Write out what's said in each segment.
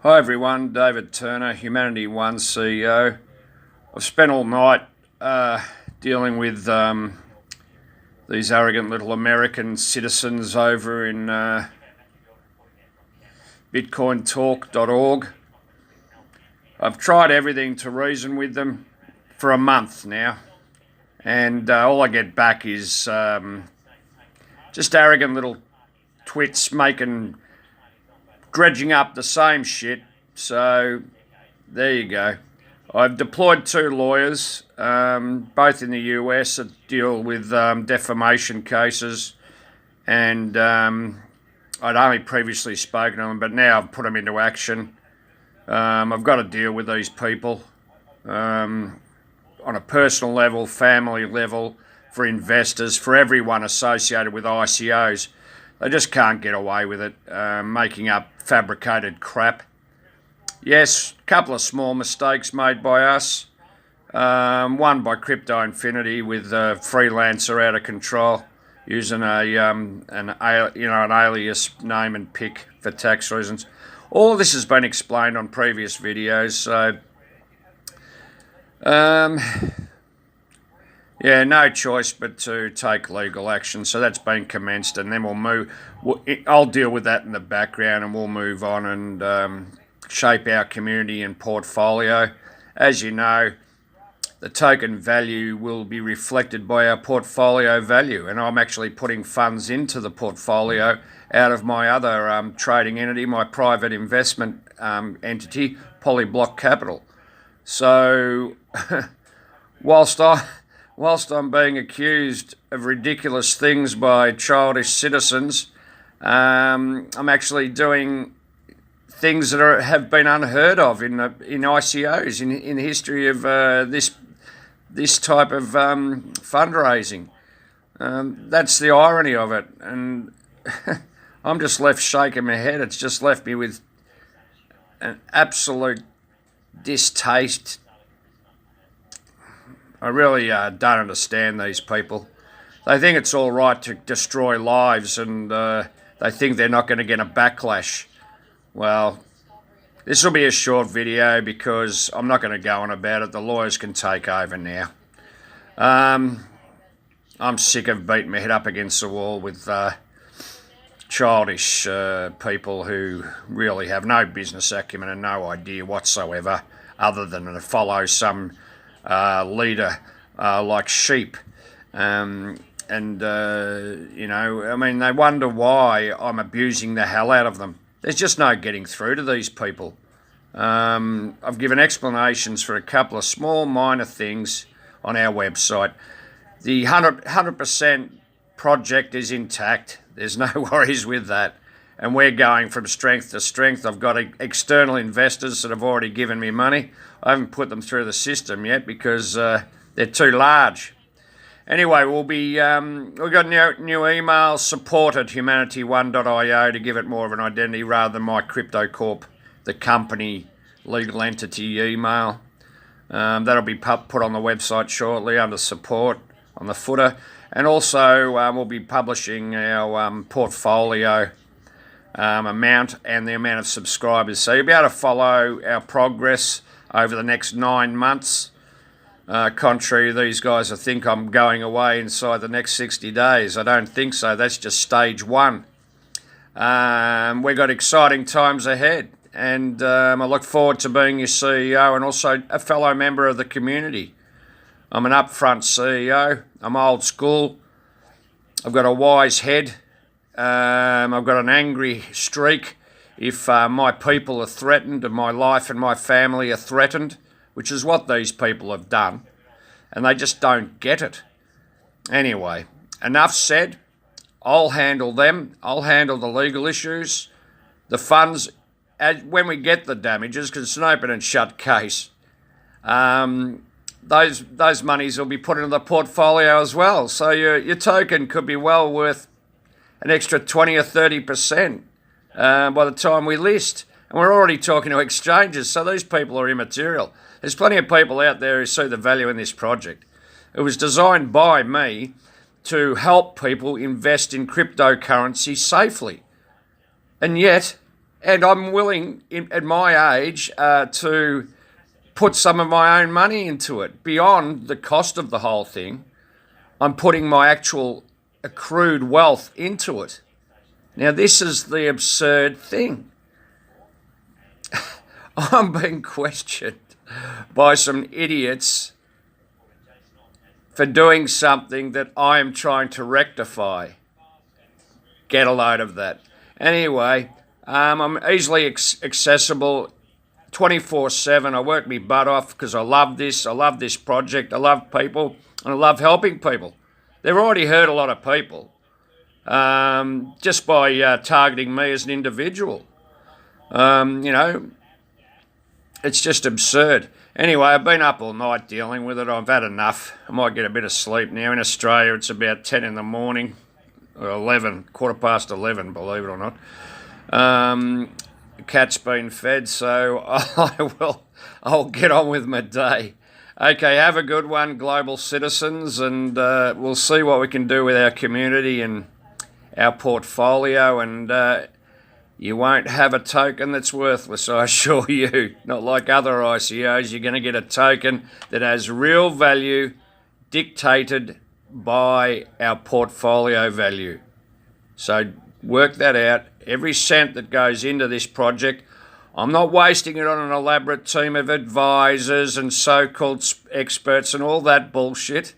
Hi everyone, David Turner, Humanity One CEO. I've spent all night dealing with these arrogant little American citizens over in bitcointalk.org. I've tried everything to reason with them for a month now, and all I get back is just arrogant little twits dredging up the same shit. So there you go. I've deployed 2 lawyers, both in the US, that deal with defamation cases, and I'd only previously spoken to them, but now I've put them into action. I've got to deal with these people on a personal level, family level, for investors, for everyone associated with ICOs. They just can't get away with it, making up fabricated crap. Yes, a couple of small mistakes made by us. One by Crypto Infinity with a freelancer out of control, using an alias name and pick for tax reasons. All of this has been explained on previous videos, so yeah, no choice but to take legal action. So that's been commenced, and then we'll move. I'll deal with that in the background, and we'll move on and shape our community and portfolio. As you know, the token value will be reflected by our portfolio value, and I'm actually putting funds into the portfolio out of my other trading entity, my private investment entity, Polyblock Capital. So whilst I'm being accused of ridiculous things by childish citizens, I'm actually doing things that have been unheard of in ICOs, in the history of this type of fundraising. That's the irony of it, and I'm just left shaking my head. It's just left me with an absolute distaste. I really don't understand these people. They think it's all right to destroy lives, and they think they're not going to get a backlash. Well, this will be a short video because I'm not going to go on about it. The lawyers can take over now. I'm sick of beating my head up against the wall with childish people who really have no business acumen and no idea whatsoever, other than to follow some leader like sheep. You know, I mean, they wonder why I'm abusing the hell out of them. There's just no getting through to these people. I've given explanations for a couple of small minor things on our website. The 100% project is intact. There's no worries with that. And we're going from strength to strength. I've got external investors that have already given me money. I haven't put them through the system yet because they're too large. Anyway, we've got new email, support@humanity1.io, to give it more of an identity rather than my Crypto Corp, the company legal entity email. That'll be put on the website shortly under support on the footer. And also we'll be publishing our portfolio amount and the amount of subscribers. So you'll be able to follow our progress over the next 9 months. Contrary to these guys, I think I'm going away inside the next 60 days. I don't think so. That's just stage 1. We've got exciting times ahead, and I look forward to being your CEO and also a fellow member of the community. I'm an upfront CEO. I'm old school. I've got a wise head. I've got an angry streak if my people are threatened and my life and my family are threatened, which is what these people have done, and they just don't get it. Anyway, enough said. I'll handle them. I'll handle the legal issues. The funds, when we get the damages, because it's an open and shut case, those monies will be put into the portfolio as well. So your token could be well worth an extra 20 or 30% by the time we list. And we're already talking to exchanges, so these people are immaterial. There's plenty of people out there who see the value in this project. It was designed by me to help people invest in cryptocurrency safely. And yet, and I'm willing, at my age, to put some of my own money into it. Beyond the cost of the whole thing, I'm putting my actual accrued wealth into it. Now, this is the absurd thing. I'm being questioned by some idiots for doing something that I am trying to rectify. Get a load of that. Anyway, I'm easily accessible 24/7. I work my butt off because I love this. I love this project. I love people, and I love helping people. They've already hurt a lot of people just by targeting me as an individual. It's just absurd. Anyway, I've been up all night dealing with it. I've had enough. I might get a bit of sleep now. In Australia, it's about 10 in the morning, or 11, 11:15, believe it or not. The cat's been fed, so I'll get on with my day. Okay, have a good one, global citizens, and we'll see what we can do with our community and our portfolio, and you won't have a token that's worthless, I assure you. Not like other ICOs, you're going to get a token that has real value dictated by our portfolio value. So work that out. Every cent that goes into this project, I'm not wasting it on an elaborate team of advisors and so-called experts and all that bullshit.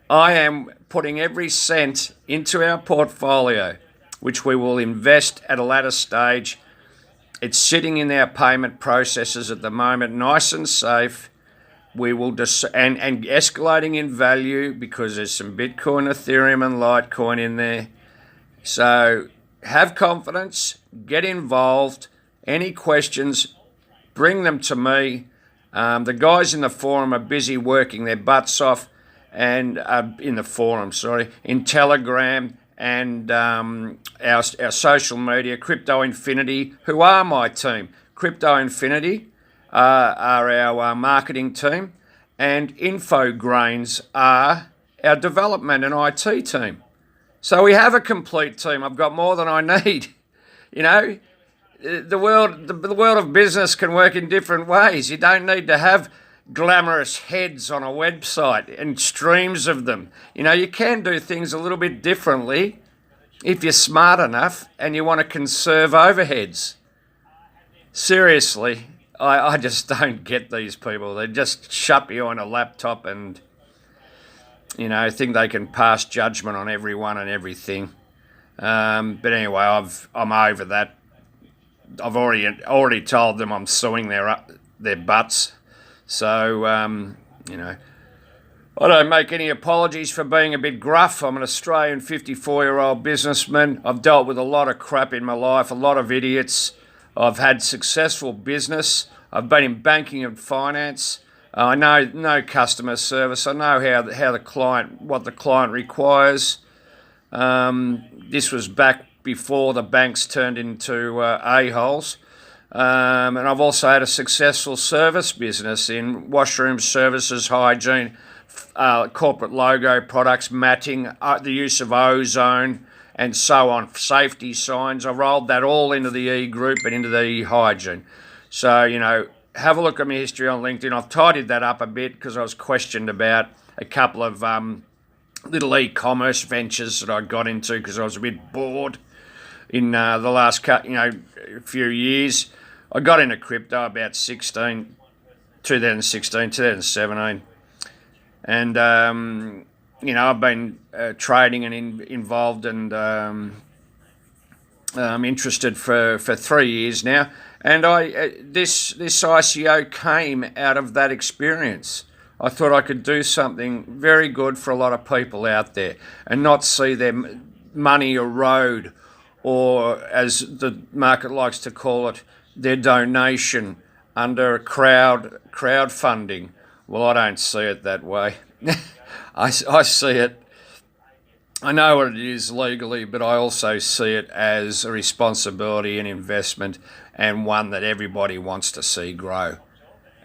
I am putting every cent into our portfolio, which we will invest at a later stage. It's sitting in our payment processes at the moment, nice and safe. We will and escalating in value because there's some Bitcoin, Ethereum, and Litecoin in there. So have confidence, get involved. Any questions, bring them to me. The guys in the forum are busy working their butts off, and in Telegram and our social media, Crypto Infinity, who are my team. Crypto Infinity are our marketing team, and Infograins are our development and IT team. So we have a complete team. I've got more than I need. The world of business can work in different ways. You don't need to have glamorous heads on a website and streams of them. You can do things a little bit differently if you're smart enough and you want to conserve overheads. Seriously, I just don't get these people. They just shut behind a laptop and, think they can pass judgment on everyone and everything. But anyway, I'm over that. I've already told them I'm suing their butts. So, I don't make any apologies for being a bit gruff. I'm an Australian 54-year-old businessman. I've dealt with a lot of crap in my life, a lot of idiots. I've had successful business. I've been in banking and finance. I know customer service. I know what the client requires. This was back before the banks turned into a-holes. And I've also had a successful service business in washroom services, hygiene, corporate logo products, matting, the use of ozone, and so on, safety signs. I rolled that all into the E-group and into the E-hygiene. So, have a look at my history on LinkedIn. I've tidied that up a bit because I was questioned about a couple of little e-commerce ventures that I got into because I was a bit bored in the last few years. I got into crypto about 2016, 2017. And, I've been trading and involved and interested for 3 years now. And this ICO came out of that experience. I thought I could do something very good for a lot of people out there and not see their money erode, or as the market likes to call it, their donation under crowdfunding. Well, I don't see it that way. I see it. I know what it is legally, but I also see it as a responsibility and investment, and one that everybody wants to see grow.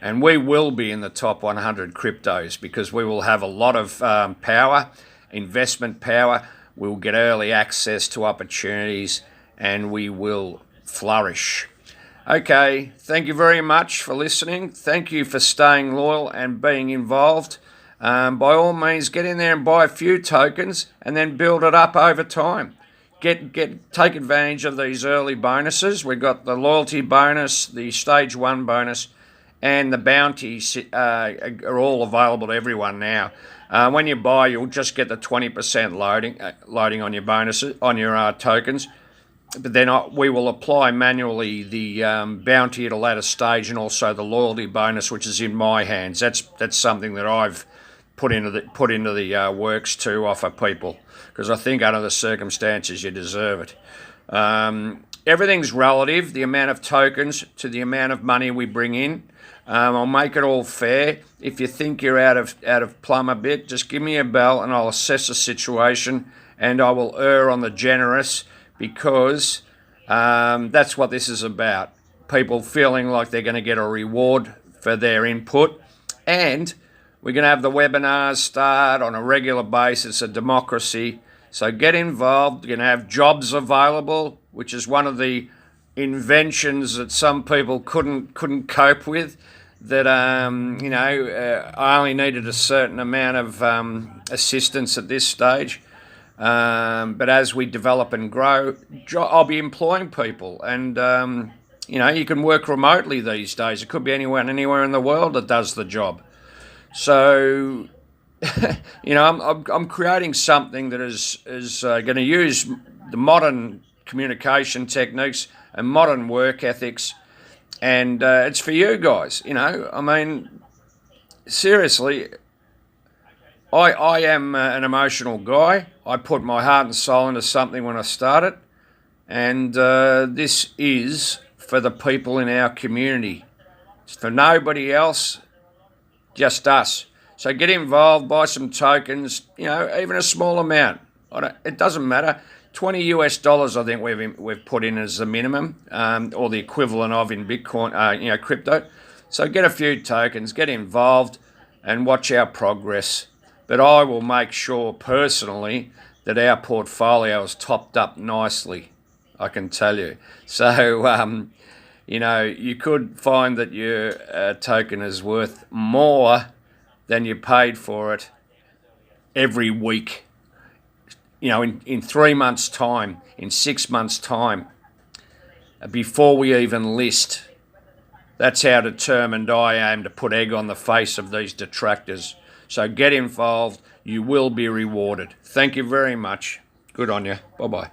And we will be in the top 100 cryptos because we will have a lot of power, investment power. We'll get early access to opportunities, and we will flourish. Okay, thank you very much for listening. Thank you for staying loyal and being involved. By all means, get in there and buy a few tokens and then build it up over time. Take advantage of these early bonuses. We've got the loyalty bonus, the stage 1 bonus, and the bounties are all available to everyone now. When you buy, you'll just get the 20% loading on your bonuses, on your tokens. But then we will apply manually the bounty at a later stage, and also the loyalty bonus, which is in my hands. That's something that I've put into the works to offer people, because I think under the circumstances you deserve it. Everything's relative, the amount of tokens to the amount of money we bring in. I'll make it all fair. If you think you're out of plumb a bit, just give me a bell and I'll assess the situation, and I will err on the generous, because that's what this is about. People feeling like they're going to get a reward for their input. And we're going to have the webinars start on a regular basis, a democracy. So get involved. You're going to have jobs available, which is one of the inventions that some people couldn't cope with. That I only needed a certain amount of assistance at this stage. But as we develop and grow, I'll be employing people, and you can work remotely these days. It could be anywhere in the world that does the job. So, I'm creating something that is going to use the modern communication techniques and modern work ethics, and it's for you guys. Seriously. I am an emotional guy. I put my heart and soul into something when I started, and this is for the people in our community. It's for nobody else, just us. So get involved, buy some tokens, even a small amount. It doesn't matter. $20 I think we've put in as the minimum, or the equivalent of in Bitcoin, crypto. So get a few tokens, get involved, and watch our progress. But I will make sure personally that our portfolio is topped up nicely, I can tell you. So, you could find that your token is worth more than you paid for it every week. In 3 months' time, in 6 months' time, before we even list. That's how determined I am to put egg on the face of these detractors. So get involved. You will be rewarded. Thank you very much. Good on you. Bye-bye.